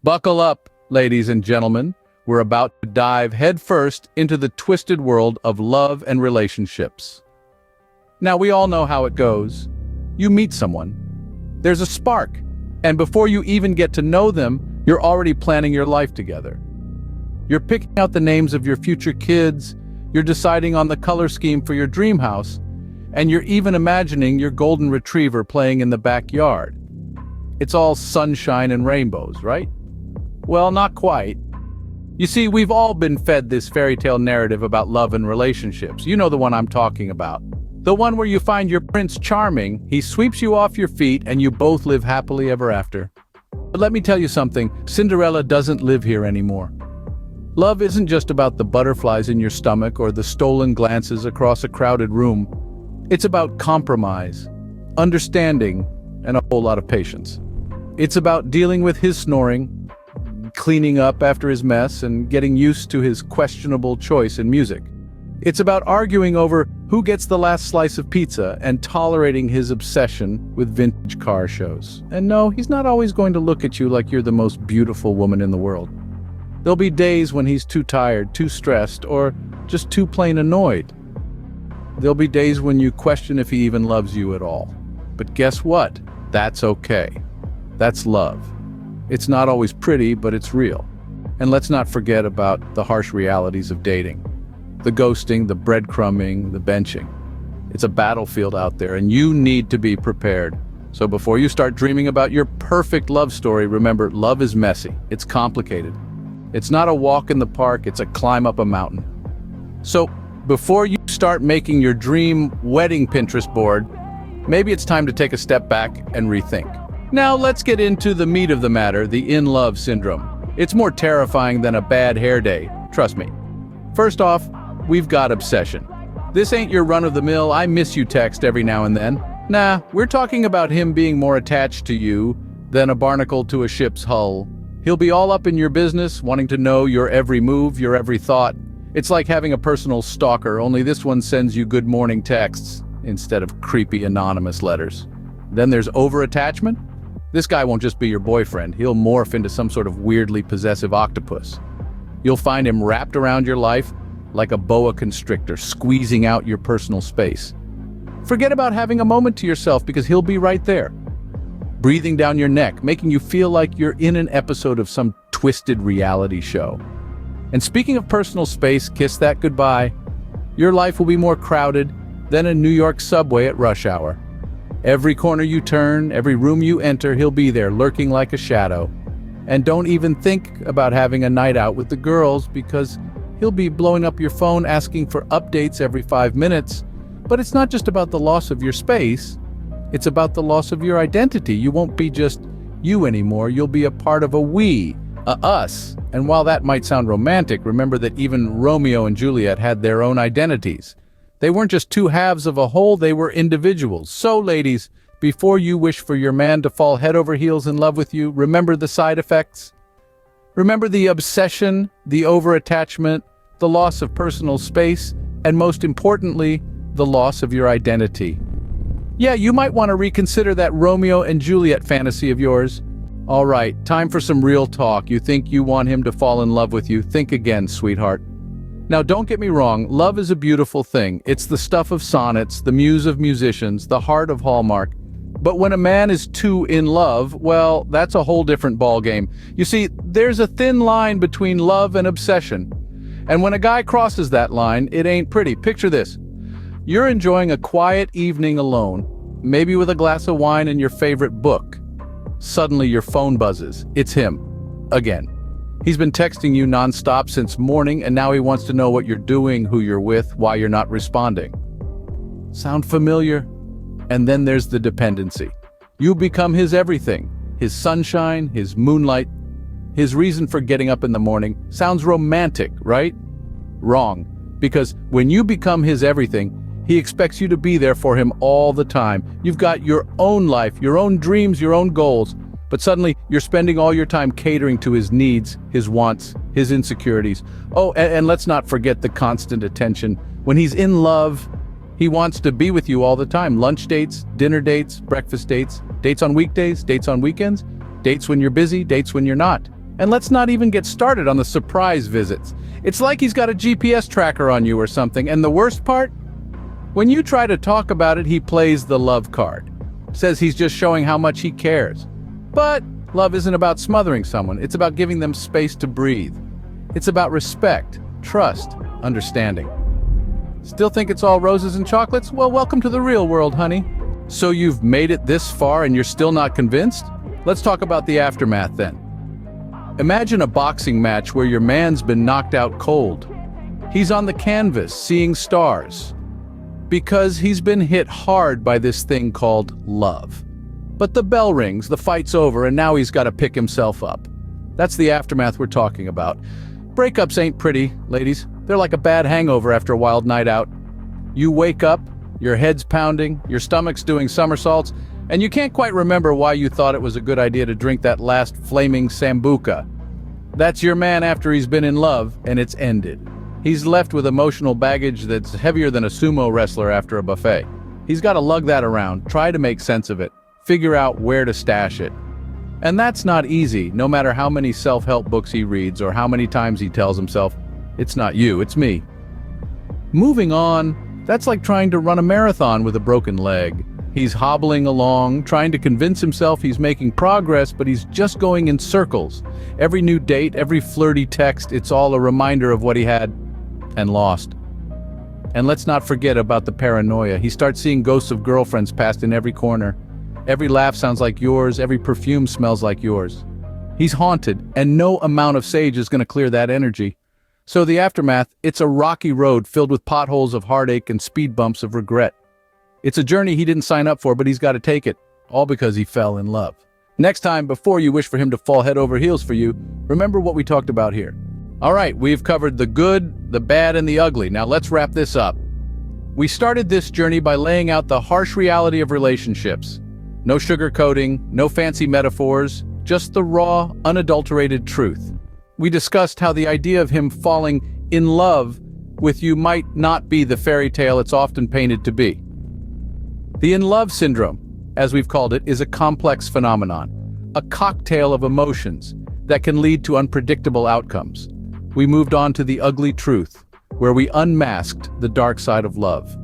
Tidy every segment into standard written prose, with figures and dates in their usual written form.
Buckle up, ladies and gentlemen. We're about to dive headfirst into the twisted world of love and relationships. Now, we all know how it goes. You meet someone. There's a spark. And before you even get to know them, you're already planning your life together. You're picking out the names of your future kids, you're deciding on the color scheme for your dream house, and you're even imagining your golden retriever playing in the backyard. It's all sunshine and rainbows, right? Well, not quite. You see, we've all been fed this fairy tale narrative about love and relationships. You know the one I'm talking about. The one where you find your Prince Charming, he sweeps you off your feet, and you both live happily ever after. But let me tell you something, Cinderella doesn't live here anymore. Love isn't just about the butterflies in your stomach or the stolen glances across a crowded room. It's about compromise, understanding, and a whole lot of patience. It's about dealing with his snoring, cleaning up after his mess, and getting used to his questionable choice in music. It's about arguing over who gets the last slice of pizza and tolerating his obsession with vintage car shows. And no, he's not always going to look at you like you're the most beautiful woman in the world. There'll be days when he's too tired, too stressed, or just too plain annoyed. There'll be days when you question if he even loves you at all. But guess what? That's okay. That's love. It's not always pretty, but it's real. And let's not forget about the harsh realities of dating. The ghosting, the breadcrumbing, the benching. It's a battlefield out there, and you need to be prepared. So before you start dreaming about your perfect love story, remember, love is messy. It's complicated. It's not a walk in the park, it's a climb up a mountain. So before you start making your dream wedding Pinterest board, maybe it's time to take a step back and rethink. Now let's get into the meat of the matter, the in-love syndrome. It's more terrifying than a bad hair day, trust me. First off, we've got obsession. This ain't your run-of-the-mill, I miss you text every now and then. Nah, we're talking about him being more attached to you than a barnacle to a ship's hull. He'll be all up in your business, wanting to know your every move, your every thought. It's like having a personal stalker, only this one sends you good morning texts instead of creepy anonymous letters. Then there's over-attachment. This guy won't just be your boyfriend, he'll morph into some sort of weirdly possessive octopus. You'll find him wrapped around your life like a boa constrictor, squeezing out your personal space. Forget about having a moment to yourself because he'll be right there, breathing down your neck, making you feel like you're in an episode of some twisted reality show. And speaking of personal space, kiss that goodbye. Your life will be more crowded than a New York subway at rush hour. Every corner you turn, every room you enter, he'll be there, lurking like a shadow. And don't even think about having a night out with the girls because he'll be blowing up your phone asking for updates every 5 minutes. But it's not just about the loss of your space, it's about the loss of your identity. You won't be just you anymore, you'll be a part of a we, a us. And while that might sound romantic, remember that even Romeo and Juliet had their own identities. They weren't just two halves of a whole, they were individuals. So, ladies, before you wish for your man to fall head over heels in love with you, remember the side effects. Remember the obsession, the over-attachment, the loss of personal space, and most importantly, the loss of your identity. Yeah, you might want to reconsider that Romeo and Juliet fantasy of yours. All right, time for some real talk. You think you want him to fall in love with you? Think again, sweetheart. Now, don't get me wrong, love is a beautiful thing. It's the stuff of sonnets, the muse of musicians, the heart of Hallmark. But when a man is too in love, well, that's a whole different ballgame. You see, there's a thin line between love and obsession. And when a guy crosses that line, it ain't pretty. Picture this. You're enjoying a quiet evening alone, maybe with a glass of wine and your favorite book. Suddenly your phone buzzes. It's him. Again. He's been texting you nonstop since morning, and now he wants to know what you're doing, who you're with, why you're not responding. Sound familiar? And then there's the dependency. You become his everything, his sunshine, his moonlight, his reason for getting up in the morning. Sounds romantic, right? Wrong. Because when you become his everything, he expects you to be there for him all the time. You've got your own life, your own dreams, your own goals. But suddenly, you're spending all your time catering to his needs, his wants, his insecurities. Oh, and let's not forget the constant attention. When he's in love, he wants to be with you all the time. Lunch dates, dinner dates, breakfast dates, dates on weekdays, dates on weekends, dates when you're busy, dates when you're not. And let's not even get started on the surprise visits. It's like he's got a GPS tracker on you or something, and the worst part? When you try to talk about it, he plays the love card. Says he's just showing how much he cares. But love isn't about smothering someone, it's about giving them space to breathe. It's about respect, trust, understanding. Still think it's all roses and chocolates? Well, welcome to the real world, honey. So you've made it this far and you're still not convinced? Let's talk about the aftermath then. Imagine a boxing match where your man's been knocked out cold. He's on the canvas, seeing stars. Because he's been hit hard by this thing called love. But the bell rings, the fight's over, and now he's got to pick himself up. That's the aftermath we're talking about. Breakups ain't pretty, ladies. They're like a bad hangover after a wild night out. You wake up, your head's pounding, your stomach's doing somersaults, and you can't quite remember why you thought it was a good idea to drink that last flaming sambuca. That's your man after he's been in love, and it's ended. He's left with emotional baggage that's heavier than a sumo wrestler after a buffet. He's got to lug that around, try to make sense of it, figure out where to stash it. And that's not easy, no matter how many self-help books he reads or how many times he tells himself, "It's not you, it's me." Moving on, that's like trying to run a marathon with a broken leg. He's hobbling along, trying to convince himself he's making progress, but he's just going in circles. Every new date, every flirty text, it's all a reminder of what he had and lost. And let's not forget about the paranoia. He starts seeing ghosts of girlfriends passed in every corner. Every laugh sounds like yours, every perfume smells like yours. He's haunted, and no amount of sage is going to clear that energy. So the aftermath, it's a rocky road filled with potholes of heartache and speed bumps of regret. It's a journey he didn't sign up for, but he's got to take it, all because he fell in love. Next time, before you wish for him to fall head over heels for you, remember what we talked about here. All right, we've covered the good, the bad, and the ugly. Now let's wrap this up. We started this journey by laying out the harsh reality of relationships. No sugarcoating, no fancy metaphors, just the raw, unadulterated truth. We discussed how the idea of him falling in love with you might not be the fairy tale it's often painted to be. The in-love syndrome, as we've called it, is a complex phenomenon, a cocktail of emotions that can lead to unpredictable outcomes. We moved on to the ugly truth, where we unmasked the dark side of love.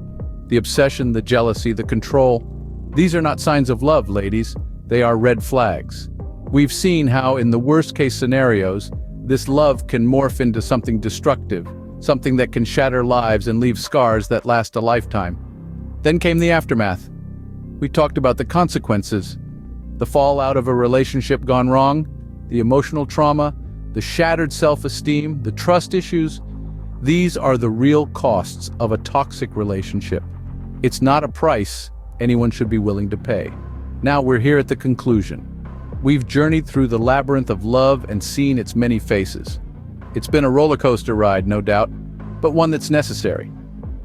The obsession, the jealousy, the control. These are not signs of love, ladies. They are red flags. We've seen how, in the worst-case scenarios, this love can morph into something destructive, something that can shatter lives and leave scars that last a lifetime. Then came the aftermath. We talked about the consequences, the fallout of a relationship gone wrong, the emotional trauma, the shattered self-esteem, the trust issues. These are the real costs of a toxic relationship. It's not a price anyone should be willing to pay. Now we're here at the conclusion. We've journeyed through the labyrinth of love and seen its many faces. It's been a roller coaster ride, no doubt, but one that's necessary.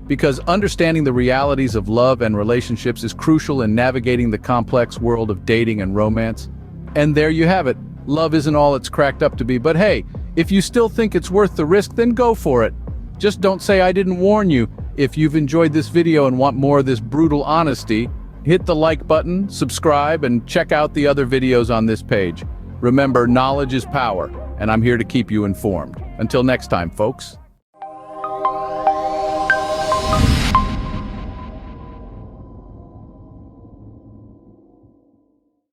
Because understanding the realities of love and relationships is crucial in navigating the complex world of dating and romance. And there you have it. Love isn't all it's cracked up to be, but hey, if you still think it's worth the risk, then go for it. Just don't say I didn't warn you. If you've enjoyed this video and want more of this brutal honesty, hit the like button, subscribe, and check out the other videos on this page. Remember, knowledge is power, and I'm here to keep you informed. Until next time, folks.